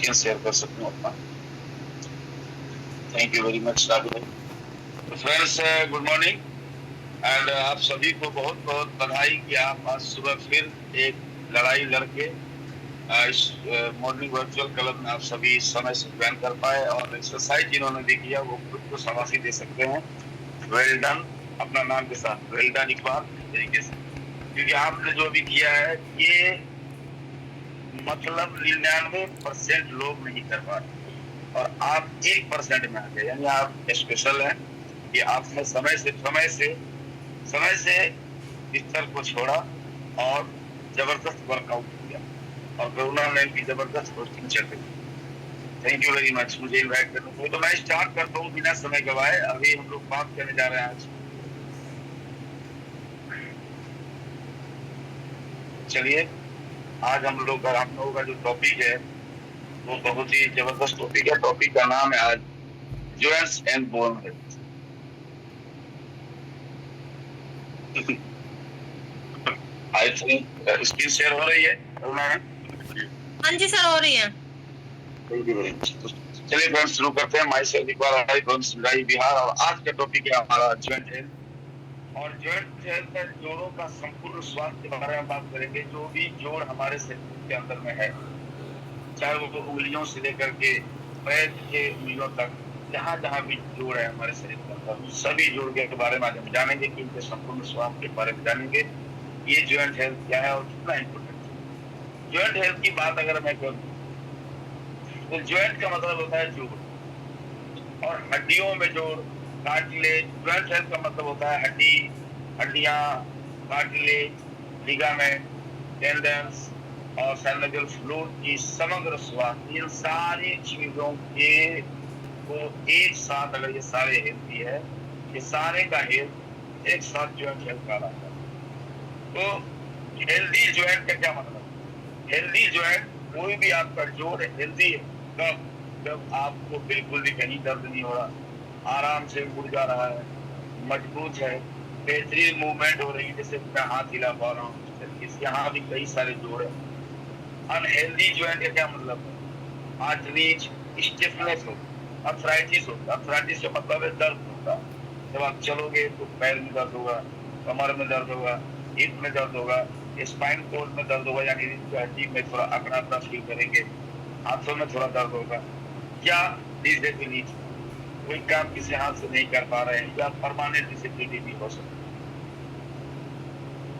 Screen share कर सकूं अपना। Thank you very much Raghav. तो फ्रेंड्स, गुड मॉर्निंग एंड आप सभी को बहुत बहुत बधाई कि आप आज सुबह फिर एक लड़ाई लड़के इस मॉर्निंग वर्चुअल क्लब में आप सभी समय से ज्वाइन कर पाए और एक्सरसाइज जिन्होंने भी किया वो खुद को शाबाशी दे सकते हैं। वेल डन, अपना नाम के साथ वेल डन इकबाल, इस तरीके से, क्योंकि आपने जो भी किया है ये मतलब 99% लोग नहीं कर पा रहे और आप 1% में आ गए, यानी आप स्पेशल हैं कि आपने समय से बिस्तर को छोड़ा और जबरदस्त वर्कआउट किया और करुणा ने भी जबरदस्त कोचिंग चल रही। थैंक यू वेरी मच मुझे इन्वाइट करने के लिए। तो मैं स्टार्ट करता हूँ बिना समय गवाए। अभी हम लोग बात करने जा रहे हैं आज, चलिए आज हम लोगों का जो टॉपिक है वो बहुत ही जबरदस्त टॉपिक है। टॉपिक का नाम है आज joints and bone health. I think screen share हो रही है करुणा? हाँ जी सर, हो रही है। चलिए फ्रेंड्स शुरू करते हैं। माई सेल्फ इकबाल बिहार और आज का टॉपिक है हमारा जॉइंट हेल्थ। और जॉइंट हेल्थ में जोड़ों का संपूर्ण स्वास्थ्य के बारे में बात करेंगे। जो भी जोड़ हमारे शरीर के अंदर में है, चाहे वो उंगलियों से लेकर के पैर के उंगलियों तक, जहाँ जहाँ भी जोड़ है हमारे शरीर के अंदर, सभी जोड़ के बारे में आज हम जानेंगे कि उनके संपूर्ण स्वास्थ्य के बारे में जानेंगे। ये जॉइंट हेल्थ क्या है और कितना इम्पोर्टेंट है। जॉइंट हेल्थ की बात अगर मैं करूँ तो जॉइंट का मतलब होता है जोड़ और हड्डियों में जोड़, कार्टिलेज। जॉइंट हेल्थ का मतलब होता है हड्डियां, कार्टिलेज, लिगामेंट, टेंडन्स और साइनोवियल फ्लूइड की समग्र स्वास्थ्य। इन सारी चीजों के को एक साथ अगर ये सारे हेल्थी है, ये सारे का हेल्थ एक साथ जॉइंट हेल्थ का रहता है। तो हेल्दी जॉइंट का क्या मतलब? हेल्दी जॉइंट कोई भी आपका जोड़ हेल्दी है कब? जब आपको बिल्कुल भी कहीं दर्द नहीं हो रहा, आराम से मुड़ जा रहा है, मजबूत है, बेहतरीन मूवमेंट हो रही है, जैसे मैं हाथ हिला पा रहा हूँ। यहाँ भी कई सारे जोड़ है। अनहेल्दी जॉइंट का क्या मतलब है? आर्थरीज, स्टिफनेस हो, अर्थराइटिस होता है। अर्थराइटिस का मतलब है दर्द होता। जब आप चलोगे तो पैर में दर्द होगा, कमर में दर्द होगा, हिप में दर्द होगा, स्पाइन कोड में दर्द होगा, यानी हड्डी में थोड़ा अकड़ा अकड़ा फील करेंगे, हाथों में थोड़ा दर्द होगा, या डिसेबिलिटी, कोई काम किसी हाथ से नहीं कर पा रहे हैं, या परमानेंट डिसेबिलिटी भी हो सकती है।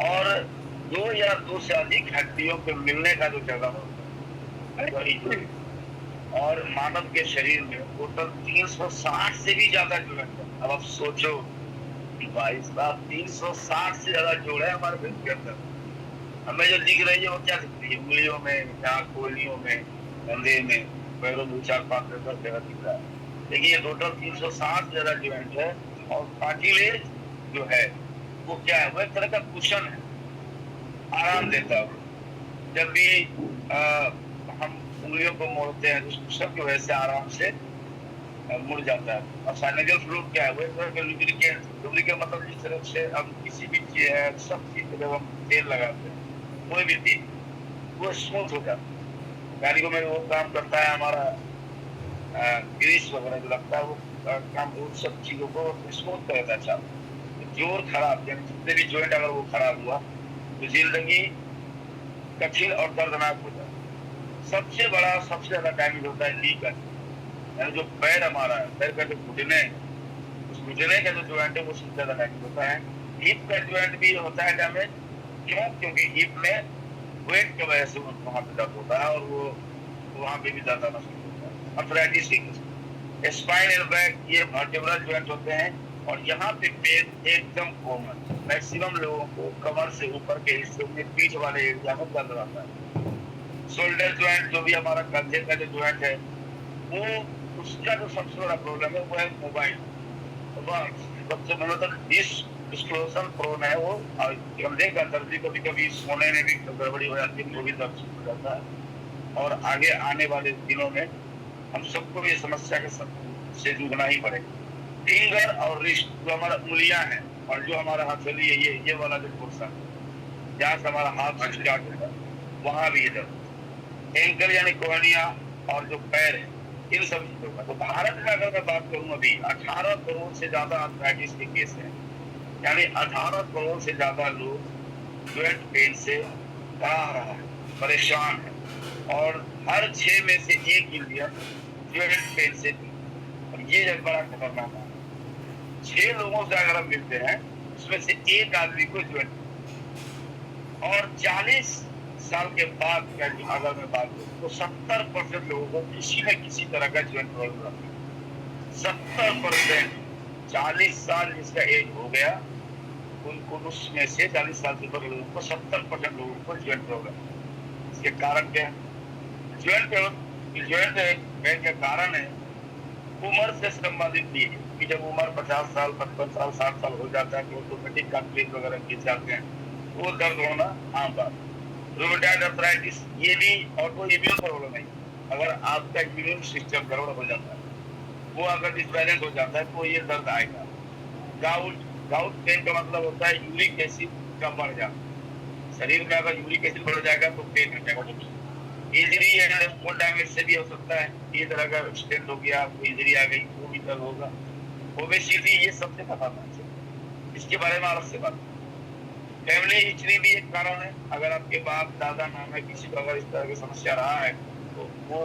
और दो या दो से अधिक हड्डियों के मिलने का जो जगह होता है वही जोड़। और मानव के शरीर में टोटल 360 से भी ज्यादा जोड़ है। अब आप सोचो भाई साहब, 360 से ज्यादा जोड़ है हमारे शरीर के अंदर। हमें जो दिख रही है वो क्या दिख रही है? उंगलियों में, कोहनियों में, कंधे में, पैरों में 4-5 जगह दिख रहा है। देखिए ये टोटल 360 ज्यादा जॉइंट है। और कार्टिलेज जो है वो क्या है? वो एक तरह का कुशन है, आराम देता है। जब भी हम उंगलियों को मोड़ते हैं तो कुशन की वजह से आराम से मुड़ जाता है। और साइनोवियल फ्लूइड क्या है? वो एक तरह का लुब्रिकेंट। लुब्रिकेंट मतलब जिस तरह से हम किसी भी चीज है, सब चीज जब हम तेल लगाते हैं, कोई भी चीज, वो स्मूथ हो जाता है। गाड़ियों में वो काम करता है हमारा ग्रीस वगैरह जो लगता है, वो काम उन सब चीजों को स्मूथ कर देता है। अच्छा, जोड़ खराब, यानी जितने भी जॉइंट अगर वो खराब हुआ तो जिंदगी कठिन और दर्दनाक हो जाता है। सबसे बड़ा, सबसे ज्यादा डैमेज होता है नी का, यानी जो पैर हमारा है, पैर का जो घुटने, उस घुटने का जो जॉइंट है वो सबसे ज्यादा डैमेज होता है। हिप का जॉइंट भी होता है डैमेज। क्यों? क्योंकि हिप में वेट की वजह से वहां पे दर्द होता है और वो वहां पे भी दर्द आना शुरू होता है। अर्थराइटिस, स्पाइन एंड बैक, ये वर्टेब्रल जॉइंट होते हैं। और यहाँ पे पेन एकदम कॉमन, मैक्सिमम लोगों को कमर से ऊपर के हिस्से में, पीठ वाले एरिया में दर्द रहता है। शोल्डर जॉइंट, जो भी हमारा कंधे का जो जॉइंट है, वो उसका जो सबसे बड़ा प्रॉब्लम है वो है मोबाइल। सबसे मतलब डिस्क्लोजन प्रोन है वो। कंधे का दर्द भी कभी कभी सोने में भी गड़बड़ी हो जाती है, वो भी दर्द शुरू हो जाता है। और आगे आने वाले दिनों में हम सबको भी समस्या के से जूझना ही पड़ेगा। फिंगर और रिस्ट, जो हमारा उंगलियां हैं और जो हमारा हथेली है, ये वाला जो पोर्शन, जहाँ से हमारा हाथ स्टार्ट होगा वहां भी इधर। एंकल यानी कोहनिया, और जो पैर है, इन सब चीजों का। तो भारत में अगर मैं बात करूं, अभी 18 करोड़ से ज्यादा आर्थराइटिस के केस हैं, यानी 18 करोड़ से ज्यादा लोग ज्वाइंट पेन से करा रहा है, परेशान है, और हर 6 में से 1 इंडियन ज्वाइंट पेन से भी। और ये एक बड़ा खतरनाक है, 6 लोगों से अगर हम मिलते हैं उसमें से 1 आदमी को ज्वाइंट, और 40 साल के बाद अगर मैं बात करूं तो 70% लोगों को किसी न किसी तरह का ज्वाइंट प्रॉब्लम है। 70%, 40 साल जिसका एज हो गया उनको, उसमें से 40 साल से ऊपर लोगों को 70% लोगों को ज्वाइंट प्रॉब्लम है। इसके कारण क्या है? ज्वाइंट पेन का कारण है उम्र से संबंधित भी है कि जब उम्र 50 साल, 55 साल, 60 साल हो जाता है तो ऑटोमेटिक कार्टिलेज वगैरह गिर जाते हैं, वो दर्द होना आम बात। रूमेटॉइड आर्थराइटिस ये भी ऑटो इम्यून प्रॉब्लम है। अगर आपका इम्यून सिस्टम गड़बड़ हो जाता है, वो अगर डिसबैलेंस हो जाता है तो ये दर्द आएगा। गाउट पेन का मतलब होता है यूरिक एसिड का बढ़ जाना। शरीर में अगर यूरिक एसिड बढ़ जाएगा तो पेन हो जाएगा। इंजरी है, स्मॉल डैमेज से भी हो सकता है, ये तरह का एक्सीडेंट हो गया, इंजरी आ गई, वो भी दर्द होगा। ओबेसिटी ये सबसे खतरनाक है, इसके बारे में अलग से बात। फैमिली हिस्ट्री भी एक कारण है। अगर आपके बाप दादा नाना किसी को अगर इस तरह की समस्या रहा है तो वो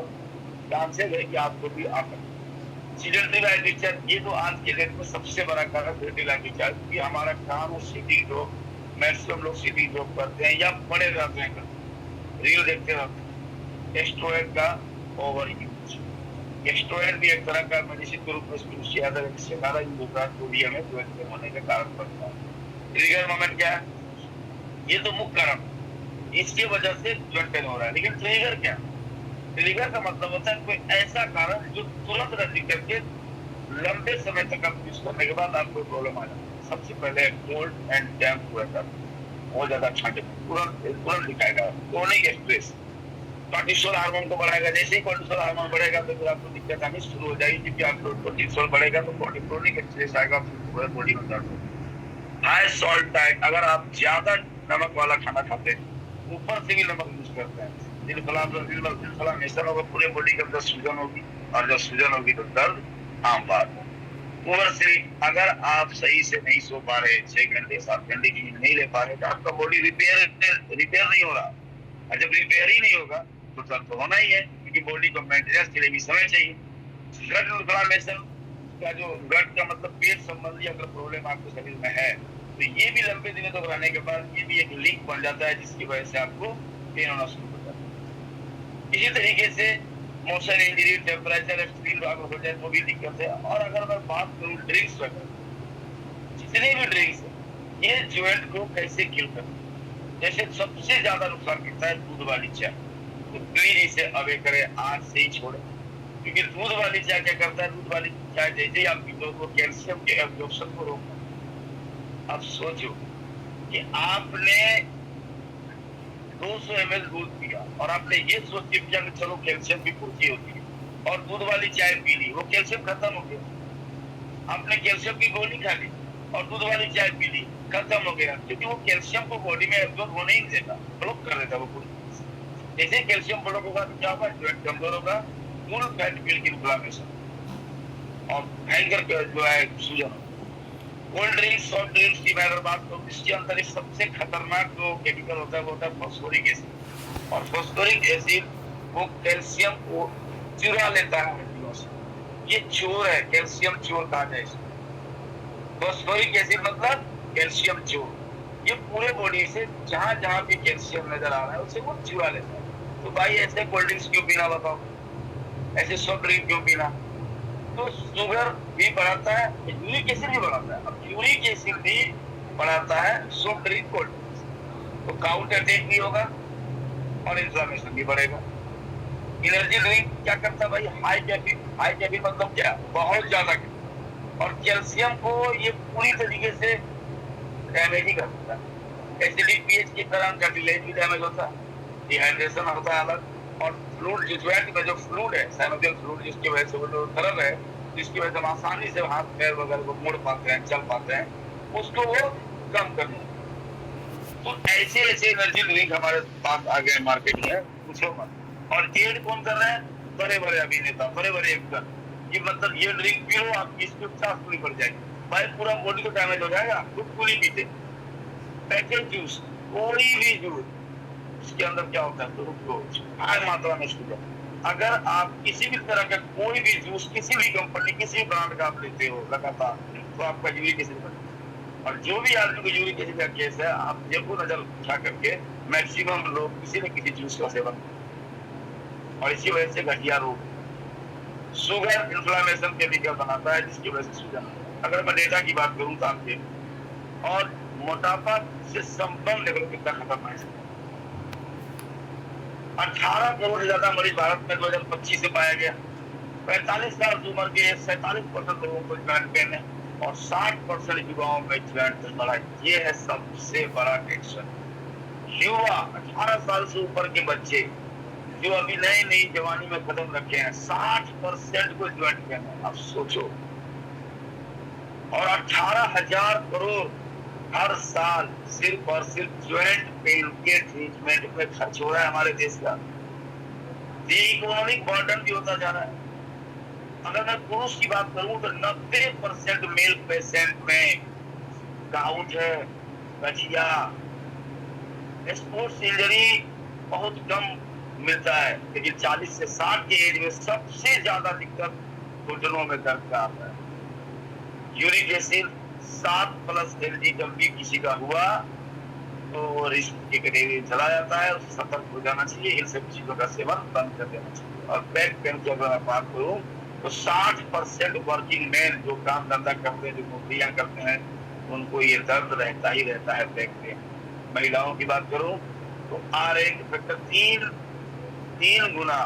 चांसेस है कि आपको भी आ सकता है। सीडेंटरी लाइफ स्टाइल, ये तो आज के डेट में सबसे बड़ा कारण सीडेंटरी लाइफ स्टाइल, कि हमारा काम है सिटी जॉब, मैक्सिमम लोग सिटी जॉब करते हैं या पड़े रहते हैं, रील देखते रहते हैं। एस्ट्रोएड का ओवर यूज, एस्ट्रोएड भी एक तरह का मेडिसिन के रूप में यूज किया जाता है, जिससे ज्यादा यूज होता है तो भी हमें ज्वाइंट होने का कारण बनता है। ट्रिगर मोमेंट क्या है? ये तो मुख्य कारण, इसकी वजह से ज्वाइंट पेन हो रहा है। लेकिन ट्रिगर क्या? ट्रिगर का मतलब होता है कोई ऐसा कारण जो तुरंत रद्दी करके लंबे समय तक आप यूज करने के बाद आपको प्रॉब्लम आ जाती है। सबसे पहले कोल्ड एंड डैम्प वेदर, बहुत ज्यादा ठंड तुरंत दिखाएगा। क्रोनिक स्ट्रेस कोर्टिसोल हार्मोन को बढ़ाएगा, जैसे ही कोर्टिसोल हार्मोन बढ़ेगा तो फिर आपको दिक्कत आनी शुरू हो जाएगी, क्योंकि आपको कोर्टिसोल बढ़ेगा तो क्रोनिक स्ट्रेस आएगा, पूरे बॉडी में दर्द होगा। हाई सॉल्ट डाइट, अगर आप ज्यादा नमक वाला खाना खाते हैं, ऊपर से भी नमक यूज करते हैं, इन्फ्लेमेशन होगा, पूरे बॉडी के अंदर सूजन होगी, और जब सूजन होगी तो दर्द आम बात है। ऊपर से अगर आप सही से नहीं सो पा रहे, 6 घंटे 7 घंटे की नींद नहीं ले पा रहे, तो आपका बॉडी रिपेयर नहीं हो रहा, और जब रिपेयर ही नहीं होगा तो दर्द तो होना ही है, क्योंकि बॉडी को मेंटेनेंस के लिए भी समय चाहिए। गट इन्फ्लेमेशन का, जो गट का मतलब पेट संबंधी अगर प्रॉब्लम आपके शरीर में है तो ये भी लंबे दिनों तक रहने के बाद ये भी एक लिंक बन जाता है, जिसकी वजह से आपको पेन होना शुरू हो जाता है। इसी तरीके से मोशन इंजरी, टेम्परेचर एक्सट्रीम अगर हो जाए तो भी दिक्कत है। और अगर मैं बात करूँ ड्रिंक्स वगैरह, जितने भी ड्रिंक्स है ये ज्वाइंट को कैसे किल करते हैं? जैसे सबसे ज्यादा नुकसान करता है दूध वाली चाय, तो प्लीज इसे अवे करे, आज से ही छोड़े, क्योंकि दूध वाली चाय क्या करता है? दूध वाली चाय जैसे ही आप पीते हो तो कैल्शियम के एब्जॉर्प्शन को रोकता है। अब सोचो कि आपने 200 ml दूध पिया और आपने ये सोच के पिया कि चलो कैल्शियम की पूर्ति होती है, और दूध वाली चाय पी ली, वो कैल्शियम खत्म हो गया। आपने कैल्शियम की गोली खा ली और दूध वाली चाय पी ली, खत्म हो गया, क्योंकि वो कैल्शियम को बॉडी में एब्जॉर्ब होने ही देता, ब्लॉक कर देता वो पूरी। जैसे कैल्शियम ब्लॉक होगा तो क्या होगा? ज्वाइंट कमजोर होगा, फुल फैट मिल्क इन्फ्लेमेशन और भयंकर जो है सूजन। कोल्ड ड्रिंक्स, सॉफ्ट ड्रिंक्स की मैं अगर बात करूँ, इसके अंदर एक सबसे खतरनाक जो केमिकल होता है वो होता है फॉस्फोरिक एसिड। और फॉस्फोरिक एसिड वो कैल्शियम को चुरा लेता है हड्डियों से। ये चोर है, कैल्शियम चोर कहा जाए इसको। फॉस्फोरिक एसिड मतलब कैल्शियम चोर। ये पूरे बॉडी से जहां जहां भी कैल्शियम नजर आ रहा है उसे वो चुरा लेता है। तो भाई ऐसे कोल्ड ड्रिंक्स क्यों पीना बताओ? ऐसे सॉफ्ट ड्रिंक क्यों पीना? तो शुगर भी बढ़ाता है, यूरिक एसिड भी बढ़ाता है। अब यूरिक एसिड भी बढ़ाता है सॉफ्ट ड्रिंक, कोल्ड ड्रिंक, तो काउंट अटैक भी होगा और इन्फ्लेमेशन भी बढ़ेगा। एनर्जी ड्रिंक क्या करता है भाई? हाई कैफीन मतलब क्या? बहुत ज्यादा, और कैल्शियम को ये पूरी तरीके से डैमेज ही कर सकता है। एसिडिक पीएच के कारण कार्टिलेज भी डैमेज होता है, डिहाइड्रेशन होता है अलग, और फ्लूइड जो ज्वाइंट में जो फ्लूइड है, साइनोवियल फ्लूइड, जिसकी वजह से वो जो तरल है, जिसकी वजह से हम आसानी से हाथ पैर वगैरह को मोड़ पाते हैं, चल पाते हैं, उसको वो कम करना। तो ऐसे एनर्जी ड्रिंक हमारे पास आ गए मार्केट में, पूछो मत। और एड कौन कर रहा है? बड़े बड़े अभिनेता, बड़े बड़े एक्टर, ये मतलब ये ड्रिंक पी लो आपकी स्पीड 50 पूरी बढ़ जाएगी, भाई पूरा बॉडी तो डैमेज हो जाएगा। खुद पूरी पीते पैकेट जूस, कोई भी जूस, इसके अंदर क्या होता है, ग्लूकोज, हाई मात्रा में शुगर। अगर आप किसी भी तरह का कोई भी जूस किसी भी कंपनी किसी भी ब्रांड का आप लेते हो लगातार, तो आपका यूरिक एसिड बढ़ेगा। और जो भी आदमी को यूरिक एसिड का केस है, आप देखो नजर उठा करके मैक्सिमम लोग किसी न किसी जूस का सेवन करते, और इसी वजह से गठिया रोग, शुगर इन्फ्लामेशन केमिकल बनाता है, जिसकी वजह से सूजन। अगर मैं डेटा की बात करूं तो आपके, और मोटापा से संबंध लेवल कितना खतरनाक है। 18 करोड़ से ज्यादा मरीज भारत में 2025 से पाया गया। 45 साल की उम्र के 47% लोगों को ज्वाइंट पेन है, और 60% युवाओं में ज्वाइंट पेन बढ़ा। ये है सबसे बड़ा टेंशन। युवा 18 साल से ऊपर के बच्चे जो अभी नई नई जवानी में कदम रखे हैं, 60% को ज्वाइंट पेन है। आप सोचो, और 18,000 करोड़ हर साल सिर्फ और सिर्फ ज्वाइंट पेन के ट्रीटमेंट में खर्च हो रहा है हमारे देश का। ये इकोनॉमिक बर्डन भी होता जा रहा है। अगर मैं पुरुष की बात करूं तो 90% मेल पेशेंट में गाउट है, गठिया, स्पोर्ट्स इंजरी बहुत कम मिलता है, लेकिन 40 से 60 के एज में सबसे ज्यादा दिक्कत घुटनों में दर्द का आता है। यूरिक एसिड 7+ LG जब भी किसी का हुआ तो वो रिस्क के करीब चला जाता है, उससे सतर्क हो जाना चाहिए, इन सब चीजों का सेवन बंद कर देना चाहिए। और बैक पेन की अगर मैं बात करूं तो 60% वर्किंग मैन जो काम धंधा करते हैं, जो नौकरियां करते हैं, उनको ये दर्द रहता ही रहता है, बैक पेन। महिलाओं की बात करूं तो RH फैक्टर 3 गुना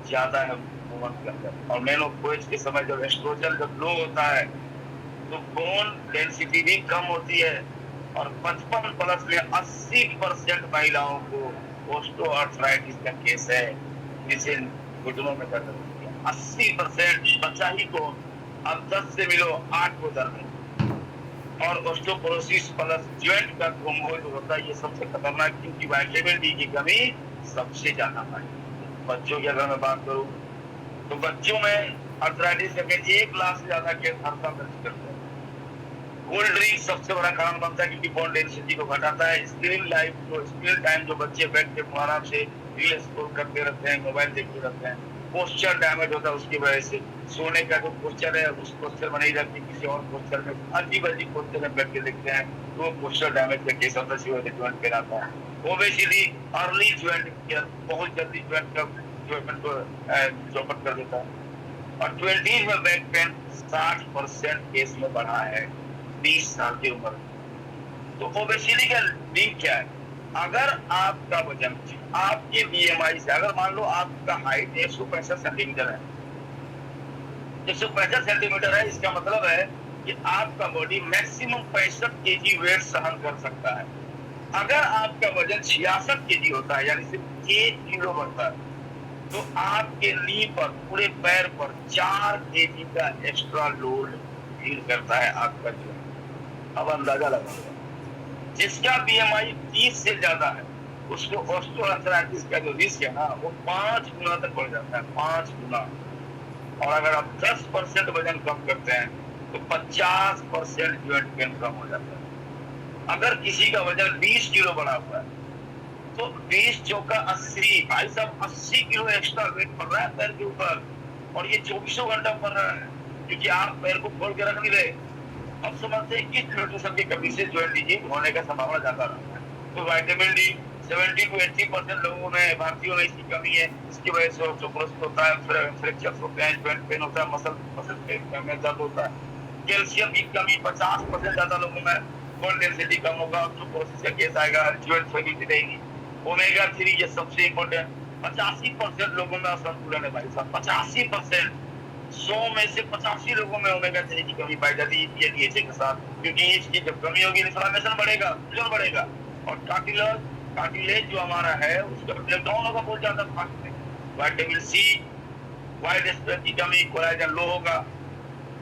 ज्यादा है वुमन के अंदर। और मेनोपॉज के समय जब एस्ट्रोजन जब लो होता है तो बोन डेंसिटी भी कम होती है, और 55+ में 80% महिलाओं को ऑस्टियोआर्थराइटिस का केस है, जिसे घुटनों में दर्द होती है। 80% बच्चा ही को अब 10 से मिलो 8 को दर्द है। और ऑस्टियोपोरोसिस प्लस ज्वाइंट का कॉम्बो जो होता है, ये सबसे खतरनाक, क्योंकि विटामिन डी की कमी सबसे ज्यादा है। बच्चों की अगर मैं बात करूं तो बच्चों में आर्थराइटिस का 1 लाख से ज्यादा केस हर साल दर्ज करते हैं। कोल्ड ड्रिंक सबसे बड़ा कारण बनता है, क्योंकि बोन डेंसिटी को घटाता है। स्क्रीन टाइम जो बच्चे बैठ के आराम से रील स्क्रॉल करते रहते हैं, मोबाइल देखते रहते हैं, पोस्चर डैमेज होता है उसकी वजह से। सोने का जो पोस्चर है उस पोस्चर में नहीं रखते, किसी और पोस्चर में अजीब अजीब पोस्चर में बैठ के देखते हैं, तो पोस्चर डैमेज का केस होता है, ज्वाइंट पेन आता है। ओबेसिटी अर्ली ज्वाइंट केयर, बहुत जल्दी ज्वाइंट को चौपट कर देता है। और 20 में बैक पेन 60% केस में बढ़ा है 20 साल की उम्र। तो ओबेसिटी का लिंक क्या है? अगर आपका वजन आपके BMI से, अगर मान लो आपका हाइट 165 सेंटीमीटर है, 165 सेंटीमीटर है, इसका मतलब है कि आपका बॉडी मैक्सिमम 65 kg वेट सहन कर सकता है। अगर आपका वजन 66 kg होता है, यानी सिर्फ 1 किलो बढ़ता है, तो आपके नी पर, पूरे पैर पर 4 kg का एक्स्ट्रा लोड फील करता है आपका जो। अब अंदाजा लगाओ, जिसका BMI 30 से ज्यादा है उसको ऑस्टियोआर्थराइटिस का जो रिस्क है ना, वो 5 गुना तक बढ़ जाता है, 5 गुना। और अगर आप 10% वजन कम करते हैं तो 50% ज्वाइंट पेन कम हो जाता है। अगर किसी का वजन 20 किलो बढ़ा हुआ है तो 20 चौका 80, भाई साहब 80 किलो एक्स्ट्रा वेट पड़ रहा है पैर के ऊपर, और ये 24 घंटा पड़ रहा है, क्योंकि आप पैर को खोल के रख नहीं रहे। अब समझते हैं कि न्यूट्रिशन की कमी से ज्वाइंट डिजीज होने का संभावना ज्यादा रहता है। तो विटामिन डी 70 to 80% लोगों में, भारतीयों में इसकी कमी है, इसकी वजह से ऑस्टियोपोरोसिस होता है, फ्रैक्चर्स होते हैं, ज्वाइंट पेन होता है, मसल पेन में दर्द होता है। कैल्शियम की कमी 50% ज्यादा लोगों में, बोन डेंसिटी कम होगा, ऑस्टियोपोरोसिस का केस आएगा, ज्वाइंट फ्लेक्सिबिलिटी रहेगी। ओमेगा 3 ये सबसे इम्पोर्टेंट, 85% लोगों में असंतुलन है भाई साहब, 85%। 100 में से 85 लोगों में ओमेगा 3 की कमी पाई जाती है DHA के साथ, क्योंकि इसकी जब कमी होगी इन्फ्लेमेशन बढ़ेगा, सूजन बढ़ेगा। और कार्टिलेज जो हमारा है उसका ब्रेकडाउन होगा बहुत ज्यादा फास्ट में। विटामिन C, वाइट स्पेस की कमी, कोलेजन लो होगा,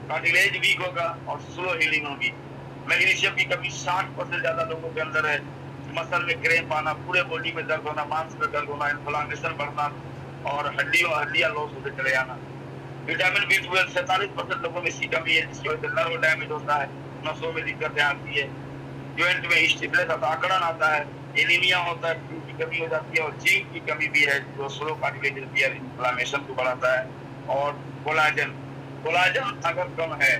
कार्टिलेज वीक होगा और स्लो हीलिंग होगी। मैग्नीशियम की कमी 60% ज्यादा लोगों के अंदर है, मसल में क्रैम्प आना, पूरे बॉडी में दर्द होना, मांस में दर्द होना, इन्फ्लेमेशन बढ़ना, और हड्डियां लॉस होते चले जाना। विटामिन B12 47% लोगों में इसकी कमी है, जिसकी वजह से नर्व डैमेज होता है, नसों में दिक्कतें आती है, ज्वाइंट में स्टिफनेस आता है, अकड़न आता है, एनीमिया होता है, खून की कमी हो जाती है, और जिंक की कमी भी है जो स्लो कार्टिलेज रिपेयर इन्फ्लेमेशन को बढ़ाता है। और कोलाजन अगर कम है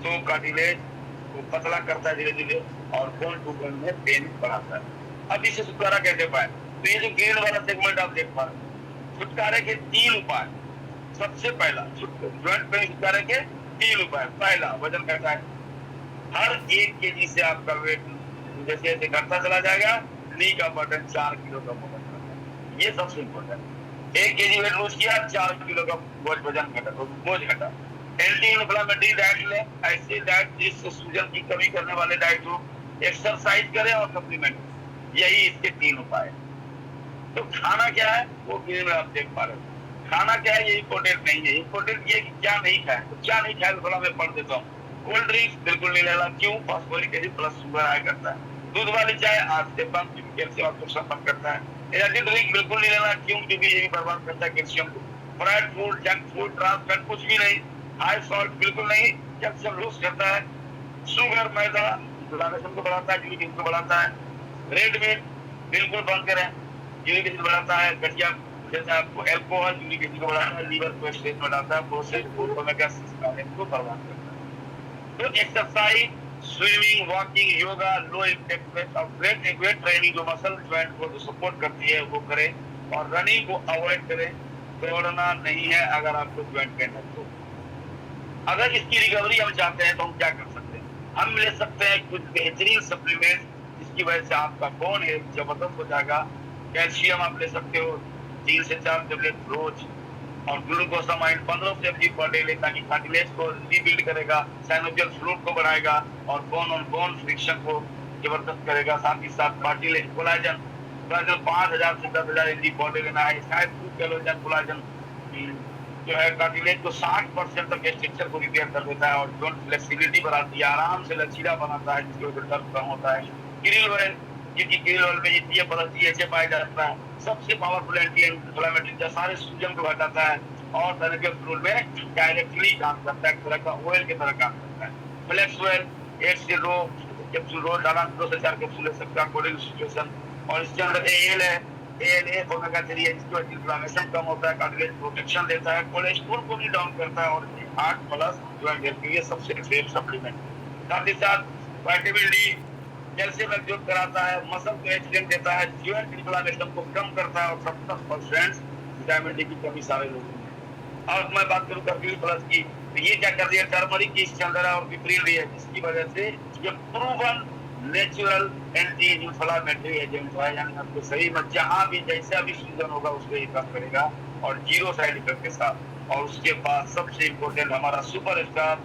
तो कार्टिलेज को पतला करता है धीरे धीरे, और बोन टू बोन में पेन बढ़ाता है। अब इसे छुटकारा कैसे पाए? तो ये जो ग्रीन वाला सेगमेंट आप देख पा रहे हैं, छुटकारे के 3 उपाय। सबसे पहला ज्वाइंट पेन छुटकारे के 3 उपाय। पहला, वजन घटाए। हर 1 केजी से आपका वेट जैसे जैसे घटता चला जाएगा, नी का बटन 4 किलो का वजन, ये सबसे इम्पोर्टेंट। 1 केजी वेट लूज किया, 4 किलो का वजन घटा, बोझ घटा। एंटी इन्फ्लेमेटरी डाइट ले, ऐसे डाइट जिससे सूजन की कमी करने वाले डाइट हो, एक्सरसाइज करें और सप्लीमेंट, यही इसके 3 उपाय। तो खाना क्या है वो ग्रीन में आप देख पा रहे हो। खाना क्या है ये इम्पोर्टेंट नहीं है, इम्पोर्टेंट ये कि क्या नहीं खाए। तो क्या नहीं खाए थोड़ा मैं पढ़ देता हूँ। कोल्ड ड्रिंक्स बिल्कुल नहीं लेना, क्यों? फास्फोरिक एसिड प्लस शुगर आया करता है। दूध वाली चाय आज से बंद, क्योंकि कैल्शियम अब्जॉर्प्शन बंद करता है। एनर्जी ड्रिंक बिल्कुल नहीं लेना, क्यों? क्योंकि ये भी बर्बाद करता है कैल्शियम को। Fried food, junk food, trans fat कुछ भी नहीं। हाई सॉल्ट बिल्कुल नहीं, कैल्शियम लूज करता है। शुगर, मैदा इन्फ्लेमेशन को बढ़ाता है, यूरिक एसिड को बढ़ाता है। रेड मीट बिल्कुल बंद करें, यूरिक एसिड बढ़ाता है। घटिया जैसे आपको एल्कोहल यूरिक एसिड को बढ़ाता है, लीवर को स्टेज में बढ़ाता है, प्रोसेस्ड फूड ओमेगा 6 को बर्बाद करता है। तो exercise, swimming, walking, yoga, low impact और वेट ट्रेनिंग जो मसल ज्वाइंट को जो सपोर्ट करती है वो करें, और रनिंग को अवॉइड करें। दौड़ना नहीं है अगर आपको ज्वाइंट पेन है तो। अगर इसकी रिकवरी हम चाहते हैं तो हम क्या कर सकते हैं? हम ले सकते हैं कुछ बेहतरीन सप्लीमेंट, जिसकी वजह से आपका बोन हेल्थ जबरदस्त हो जाएगा। कैल्शियम आप ले सकते हो 3 से 4 टेबलेट रोज, और ग्लूकोसामाइन 15 से mg पर डे ले, ताकि कार्टिलेज को रीबिल्ड करेगा, साइनोवियल फ्लूइड को बढ़ाएगा, और बोन ऑन बोन फ्रिक्शन को जबरदस्त करेगा। साथ ही साथ कार्टिलेज कोलाजन 5000 से 10,000 mg पर डे लेना है। शायद 2 कैलोजन कोलाजन जो है कार्टिलेज को 60% तक स्ट्रक्चर को रिपेयर कर देता है, और जोन फ्लेक्सिबिलिटी बढ़ाती है, आराम से लचीला बनाता है, जिसकी वजह से दर्द कम होता है। क्रिल ऑयल, क्योंकि क्रिल ऑयल में ये प्लस DHA पाया जाता है, सबसे पावरफुल एंटी इन्फ्लेमेटरी, जो सारे सूजन को हटाता है, और साइनोवियल फ्लूइड में डायरेक्टली काम करता है, एक तरह का ऑयल की तरह काम करता है। फ्लेक्स ऑयल 1 से 2 कैप्सूल रोज डाला, 2 से 4 कैप्सूल ले सकता है अकॉर्डिंग टू सिचुएशन। और इसके अंदर AL है, ALA ओमेगा 3 है, जिसकी वजह से इन्फ्लेमेशन कम होता है, कार्टिलेज प्रोटेक्शन देता है, कोलेस्ट्रॉल को भी डाउन करता है, और 8 प्लस ज्वाइंट हेल्थ के लिए सबसे सेफ सप्लीमेंट। साथ ही साथ विटामिन D कैल्शियम एब्जॉर्ब कराता है, मसल को एक्सटेंड देता है, ज्वाइंट इन्फ्लेमेशन को कम करता है, और 70% विटामिन D की कमी सारे लोगों में। और मैं बात करूं कार्टिलेज प्लस की, तो ये क्या कर दिया, टर्मरिक की इसके अंदर है और पिपरिन भी है, जिसकी वजह से ये proven natural anti inflammatory agent है। यानी आपके शरीर में जहां भी जैसा भी सूजन होगा उसको ये काम करेगा, और 0 साइड इफेक्ट के साथ। और उसके बाद सबसे इम्पोर्टेंट हमारा सुपरस्टार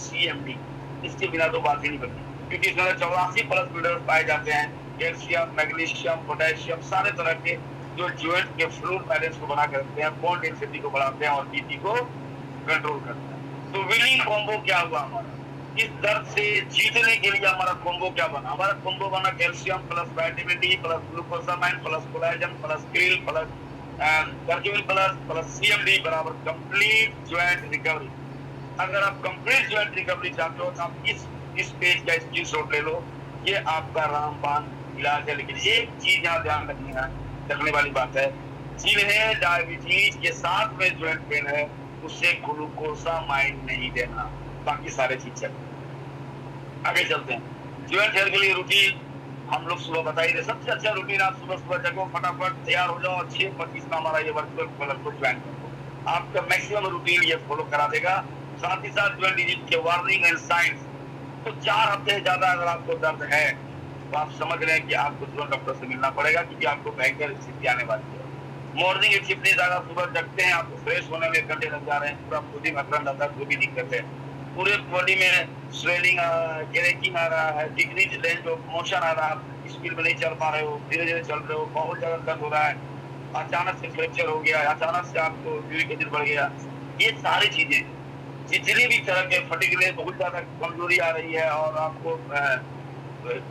CMD, इसके बिना तो बात ही नहीं बनती, क्योंकि इसमें 84+ मिनरल्स पाए जाते हैं, कैल्शियम, मैग्नीशियम, पोटेशियम, सारे तरह के जो ज्वाइंट के फ्लूइड बैलेंस को बना कर रखते हैं, बोन डेंसिटी को बढ़ाते हैं, और BP को कंट्रोल करते हैं। तो विनिंग कॉम्बो क्या हुआ हमारा? इस दर्द से जीतने के लिए हमारा कॉम्बो क्या बना? हमारा कॉम्बो बना calcium plus vitamin D plus glucosamine plus collagen plus krill plus curcumin plus CMD बराबर कंप्लीट ज्वाइंट रिकवरी। अगर आप कंप्लीट ज्वाइंट रिकवरी चाहते हो तो आप इस पेज का स्क्रीनशॉट ले लो, ये आपका रामबाण इलाज है। लेकिन एक चीज यहाँ ध्यान रखने वाली बात है, जिन्हें डायबिटीज के साथ में ज्वाइंट पेन है उसे ग्लूकोसामाइन नहीं देना, बाकी सारे चीज चल। आगे चलते हैं। ज्वाइंट हेल्थ के लिए रूटीन हम लोग सुबह बता ही रहे, सबसे अच्छा रूटीन आप सुबह जगो, फटाफट तैयार हो जाओ, 6:25 का हमारा ये वर्चुअल कलर को ज्वाइन करो, आपका मैक्सिमम रूटीन ये फॉलो करा देगा। साथ ही साथ ज्वाइंट डिजीज के वार्निंग एंड साइंस, तो 4 हफ्ते से ज्यादा अगर आपको दर्द है तो आप समझ रहे हैं कि आपको तुरंत डॉक्टर से मिलना पड़ेगा, क्योंकि आपको भयंकर स्थिति आने वाली है। मॉर्निंग एक्टिविटीज अगर सुबह जगते हैं, आपको फ्रेश होने में 1 घंटे लग जा रहे हैं, पूरा बॉडी में अकड़न रहता है, कोई भी दिक्कत है, पूरे बॉडी में स्वेलिंग, क्रेकिंग आ रहा है, डिक्रीज रेंज ऑफ मोशन आ रहा है, स्पीड में नहीं चल पा रहे हो, धीरे धीरे चल रहे हो, बहुत ज्यादा दर्द हो रहा है, अचानक से फ्रैक्चर हो गया, अचानक से आपको यूरिक एसिड बढ़ गया, ये सारी चीजें जितनी भी तरह के फटीगले, बहुत ज्यादा कमजोरी आ रही है और आपको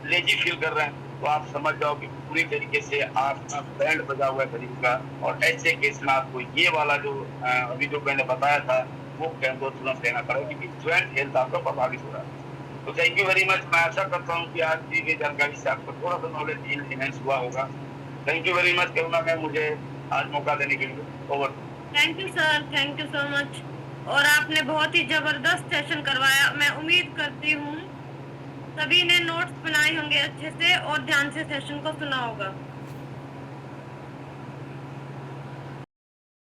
लेजी फील कर रहे हैं, तो आप समझ जाओ कि पूरी तरीके से आपका बैंड बजा हुआ है शरीर का। और ऐसे केस में आपको ये वाला जो अभी जो मैंने बताया था वो कैंडो तुरंत लेना पड़ेगा, क्योंकि ज्वाइंट हेल्थ आपका प्रभावित हो रहा है। तो थैंक यू वेरी मच। मैं आशा करता हूँ कि आज दी गई जानकारी से आपको थोड़ा सा नॉलेज इनहेंस हुआ होगा। Thank you very much Karuna ma'am, मुझे आज मौका देने के लिए। Over. Thank you sir, thank you so much. और आपने बहुत ही जबरदस्त सेशन करवाया। मैं उम्मीद करती हूँ सभी ने नोट्स बनाए होंगे अच्छे से और ध्यान से सेशन को सुना होगा।